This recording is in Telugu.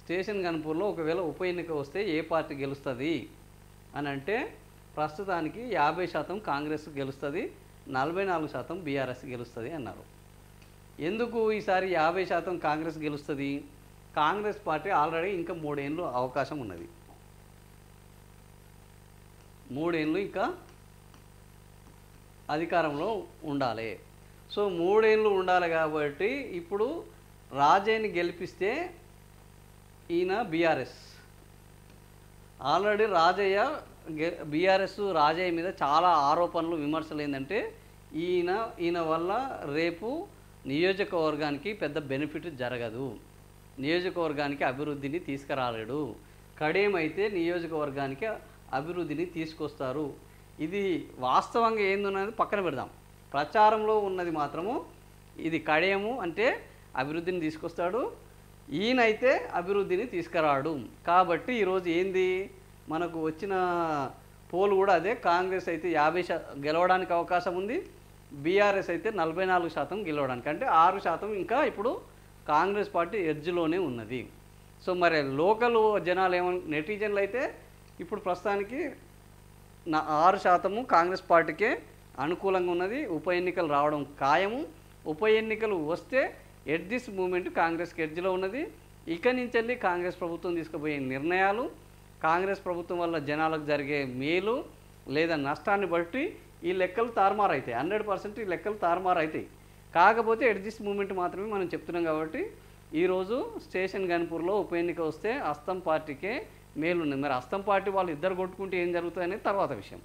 స్టేషన్ గన్పూర్లో ఒకవేళ ఉప ఎన్నిక వస్తే ఏ పార్టీ గెలుస్తుంది అని అంటే ప్రస్తుతానికి 50% కాంగ్రెస్ గెలుస్తుంది, 44% బీఆర్ఎస్ గెలుస్తుంది అన్నారు. ఎందుకు ఈసారి 50% కాంగ్రెస్ గెలుస్తుంది? కాంగ్రెస్ పార్టీ ఆల్రెడీ ఇంకా 3 ఏళ్ళు అవకాశం ఉన్నది. 3 ఏళ్ళు ఇంకా అధికారంలో ఉండాలి. సో 3 ఏళ్ళు ఉండాలి కాబట్టి ఇప్పుడు రాజయ్యని గెలిపిస్తే ఈయన బీఆర్ఎస్ ఆల్రెడీ బీఆర్ఎస్ రాజయ్య మీద చాలా ఆరోపణలు విమర్శలు ఏంటంటే ఈయన వల్ల రేపు నియోజకవర్గానికి పెద్ద బెనిఫిట్ జరగదు, నియోజకవర్గానికి అభివృద్ధిని తీసుకురాలేడు, కడేమైతే నియోజకవర్గానికి అభివృద్ధిని తీసుకొస్తారు. ఇది వాస్తవంగా ఏందన్నది పక్కన పెడదాం. ప్రచారంలో ఉన్నది మాత్రము ఇది కడేము అంటే అభివృద్ధిని తీసుకొస్తాడు, ఈయనైతే అభివృద్ధిని తీసుకురాడు. కాబట్టి ఈరోజు ఏంది మనకు వచ్చిన పోల్ కూడా అదే. కాంగ్రెస్ అయితే 50% గెలవడానికి అవకాశం ఉంది, బీఆర్ఎస్ అయితే 44% గెలవడానికి, అంటే 6% ఇంకా ఇప్పుడు కాంగ్రెస్ పార్టీ ఎడ్జ్లోనే ఉన్నది. సో మరి లోకల్ జనాలు నెటిజన్లు అయితే ఇప్పుడు ప్రస్తుతానికి 6% కాంగ్రెస్ పార్టీకే అనుకూలంగా ఉన్నది. ఉప ఎన్నికలు రావడం ఖాయము. ఉప ఎన్నికలు వస్తే ఎట్ దిస్ మూమెంట్ కాంగ్రెస్కి ఎడ్జ్లో ఉన్నది. ఇక నుంచి వెళ్ళి కాంగ్రెస్ ప్రభుత్వం తీసుకుపోయే నిర్ణయాలు, కాంగ్రెస్ ప్రభుత్వం వల్ల జనాలకు జరిగే మేలు లేదా నష్టాన్ని బట్టి ఈ లెక్కలు తారుమారైతాయి. 100% ఈ లెక్కలు తారుమారైతాయి. కాకపోతే ఎట్ దిస్ మూమెంట్ మాత్రమే మనం చెప్తున్నాం. కాబట్టి ఈరోజు స్టేషన్ గన్పూర్లో ఉప ఎన్నిక వస్తే అస్తం పార్టీకే మేలున్నది. మరి అస్తం పార్టీ వాళ్ళు ఇద్దరు కొట్టుకుంటే ఏం జరుగుతుంది అనేది తర్వాత విషయం.